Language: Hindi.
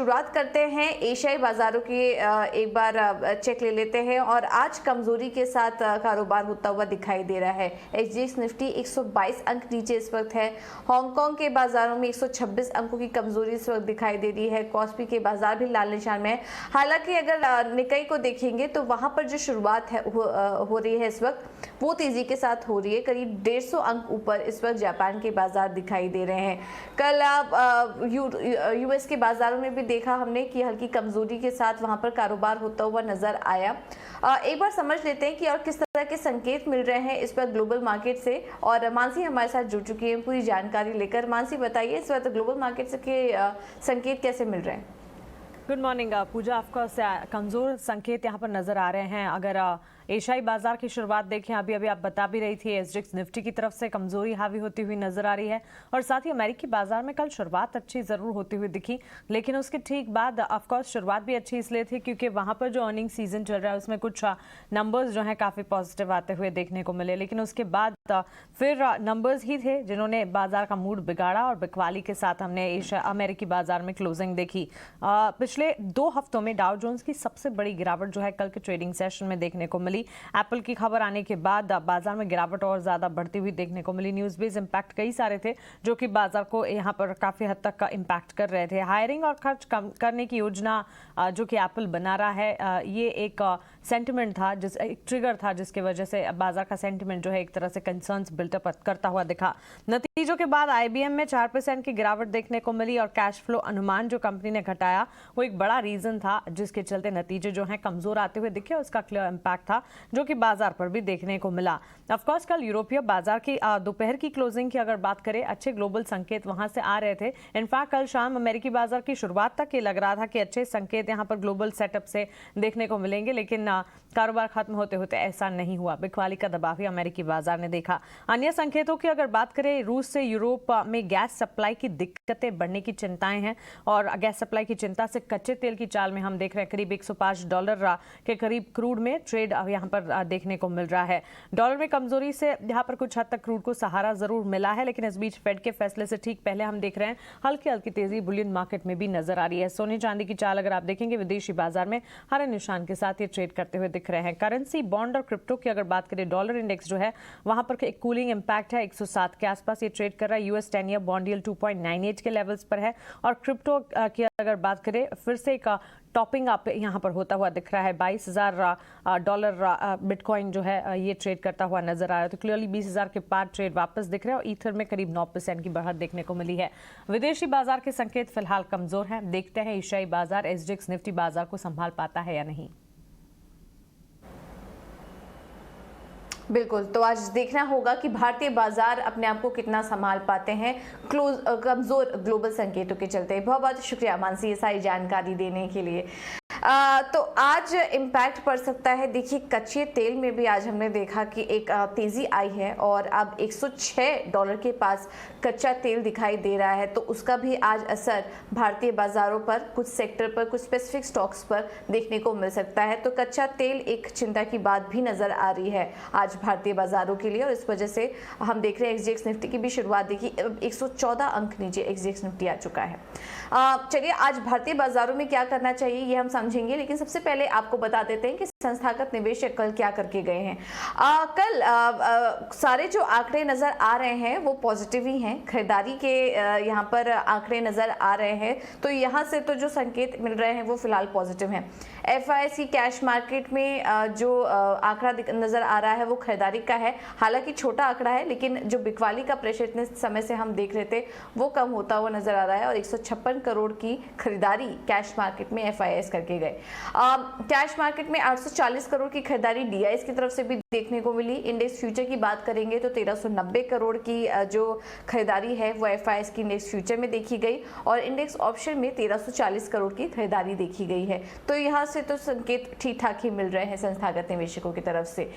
शुरुआत करते हैं एशियाई बाजारों की, एक बार चेक ले लेते हैं और आज कमजोरी के साथ कारोबार होता हुआ दिखाई दे रहा है। एसजीएक्स निफ्टी 122 अंक नीचे इस वक्त है। हांगकांग के बाजारों में 126 अंकों की कमजोरी इस वक्त दिखाई दे रही है। कॉस्पी के बाजार भी लाल निशान में है। हालांकि अगर निकाई को देखेंगे तो वहां पर जो शुरुआत है हो रही है इस वक्त वो तेजी के साथ हो रही है। करीब 150 अंक ऊपर इस वक्त जापान के बाजार दिखाई दे रहे हैं। कल यूएस के बाजारों में भी देखा हमने कि हल्की कमजोरी के साथ वहां पर कारोबार होता हुआ नजर आया। एक बार समझ लेते हैं कि और किस तरह के संकेत मिल रहे हैं इस वक्त ग्लोबल मार्केट से। और मानसी हमारे साथ जुड़ चुकी है पूरी जानकारी लेकर। मानसी बताइए इस वक्त ग्लोबल मार्केट के संकेत कैसे मिल रहे हैं? गुड मॉर्निंग पूजा। ऑफकोर्स कमजोर संकेत यहाँ पर नजर आ रहे हैं। अगर एशियाई बाजार की शुरुआत देखें, अभी आप बता भी रही थी, एसजीएक्स निफ्टी की तरफ से कमजोरी हावी होती हुई नजर आ रही है। और साथ ही अमेरिकी बाजार में कल शुरुआत अच्छी जरूर होती हुई दिखी, लेकिन उसके ठीक बाद ऑफकोर्स शुरुआत भी अच्छी इसलिए थी क्योंकि वहां पर जो अर्निंग सीजन चल रहा है उसमें कुछ नंबर्स जो हैं काफी पॉजिटिव आते हुए देखने को मिले। लेकिन उसके बाद फिर नंबर्स ही थे जिन्होंने बाजार का मूड बिगाड़ा और बिकवाली के साथ हमने अमेरिकी बाजार में क्लोजिंग देखी। पिछले 2 हफ्तों में डाउ जोन्स की सबसे बड़ी गिरावट जो है कल के ट्रेडिंग सेशन में देखने को मिली। एप्पल की खबर आने के बाद बाजार में गिरावट और ज्यादा बढ़ती हुई देखने को मिली। न्यूज बेस्ड इंपैक्ट कई सारे थे जो कि बाजार को यहाँ पर काफी हद तक इंपैक्ट कर रहे थे। हायरिंग और खर्च कम करने की योजना जो कि एप्पल बना रहा है, ये एक सेंटिमेंट था, एक ट्रिगर था जिसकी वजह से बाजार का सेंटिमेंट जो है एक तरह से कंसर्न्स बिल्टअप करता हुआ दिखा। नतीजों के बाद आईबीएम में 4% की गिरावट देखने को मिली और कैश फ्लो अनुमान जो कंपनी ने घटाया वो एक बड़ा रीजन था जिसके चलते नतीजे जो हैं कमजोर आते हुए दिखे। उसका क्लियर इंपैक्ट था जो कि बाजार पर भी देखने को मिला। ऑफकोर्स कल यूरोपीय बाजार की दोपहर की क्लोजिंग की अगर बात करें, अच्छे ग्लोबल संकेत वहां से आ रहे थे। इनफैक्ट कल शाम अमेरिकी बाजार की शुरुआत तक ये लग रहा था कि अच्छे संकेत यहां पर ग्लोबल सेटअप से देखने को मिलेंगे, लेकिन कारोबार खत्म होते होते ऐसा नहीं हुआ। बिकवाली का दबाव ही अमेरिकी बाजार ने देखा। अन्य संकेतों की अगर बात करें, रूस से यूरोप में गैस सप्लाई की दिक्कतें बढ़ने की चिंताएं हैं और गैस सप्लाई की चिंता से कच्चे तेल की चाल में हम देख रहे हैं करीब $105 के करीब क्रूड में ट्रेड यहां पर देखने को मिल रहा है। डॉलर में कमजोरी से यहां पर कुछ हद तक क्रूड को सहारा जरूर मिला है, लेकिन इस बीच फेड के फैसले से ठीक पहले हम देख रहे हैं हल्की हल्की तेजी बुलियन मार्केट में भी नजर आ रही है। सोने चांदी की चाल अगर आप देखेंगे, विदेशी बाजार में हरे निशान के साथ ये ट्रेड करते हुए दिख रहे हैं। करेंसी, बॉन्ड और क्रिप्टो की अगर बात करें, डॉलर इंडेक्स जो है वहां पर एक कूलिंग इंपैक्ट है, 107 के आसपास ये ट्रेड कर रहा है। यूएस 10 ईयर बॉन्ड यील्ड 2.98 के लेवल्स पर है। और क्रिप्टो की अगर बात करें, फिर से एक टॉपिंग अप यहां पर होता हुआ दिख रहा है। $22,000 बिटकॉइन जो है ये ट्रेड करता हुआ नजर आ रहा है। तो क्लियरली 20,000 के पार ट्रेड वापस दिख रहे हैं और ईथर में करीब 9% की बढ़त देखने को मिली है। विदेशी बाजार के संकेत फिलहाल कमजोर हैं। देखते हैं एशियाई बाजार एसजीएक्स निफ्टी बाजार को संभाल पाता है या नहीं। बिल्कुल, तो आज देखना होगा कि भारतीय बाजार अपने आप को कितना संभाल पाते हैं कमजोर ग्लोबल संकेतों के चलते। बहुत बहुत शुक्रिया मानसी ये सारी जानकारी देने के लिए। तो आज इम्पैक्ट पड़ सकता है। देखिए, कच्चे तेल में भी आज हमने देखा कि एक तेजी आई है और अब $106 के पास कच्चा तेल दिखाई दे रहा है। तो उसका भी आज असर भारतीय बाजारों पर, कुछ सेक्टर पर, कुछ स्पेसिफिक स्टॉक्स पर देखने को मिल सकता है। तो कच्चा तेल एक चिंता की बात भी नजर आ रही है आज भारतीय बाजारों के लिए और इस वजह से हम देख रहे हैं एसजीएक्स निफ्टी की भी शुरुआत देखी, 114 अंक नीचे एसजीएक्स निफ्टी आ चुका है। चलिए, आज भारतीय बाजारों में क्या करना चाहिए ये हम समझेंगे, लेकिन सबसे पहले आपको बता देते हैं कि संस्थागत निवेशक कल क्या करके गए हैं। कल सारे जो आंकड़े नजर आ रहे हैं वो पॉजिटिव ही हैं। खरीदारी के यहाँ पर आंकड़े नजर आ रहे हैं, तो यहाँ से तो जो संकेत मिल रहे हैं वो फिलहाल पॉजिटिव हैं। एफआईसी कैश मार्केट में जो आंकड़ा नजर आ रहा है वो खरीदारी का है। हालांकि छोटा आंकड़ा है, लेकिन जो बिकवाली का प्रेशर इतने समय से हम देख रहे थे वो कम होता हुआ नजर आ रहा है और 156 करोड़ की खरीदारी कैश मार्केट में एफआईएस करके गए। कैश मार्केट में 840 करोड़ की खरीदारी डीआईएस की तरफ से भी देखने को मिली। इंडेक्स फ्यूचर की बात करेंगे तो 1390 करोड़ की जो खरीदारी है वो एफआईएस की इंडेक्स फ्यूचर में देखी गई और इंडेक्स ऑप्शन में 1340 करोड़ की खरीदारी देखी गई है। तो यहाँ से तो संकेत ठीक ठाक ही मिल रहे हैं संस्थागत निवेशकों की तरफ से।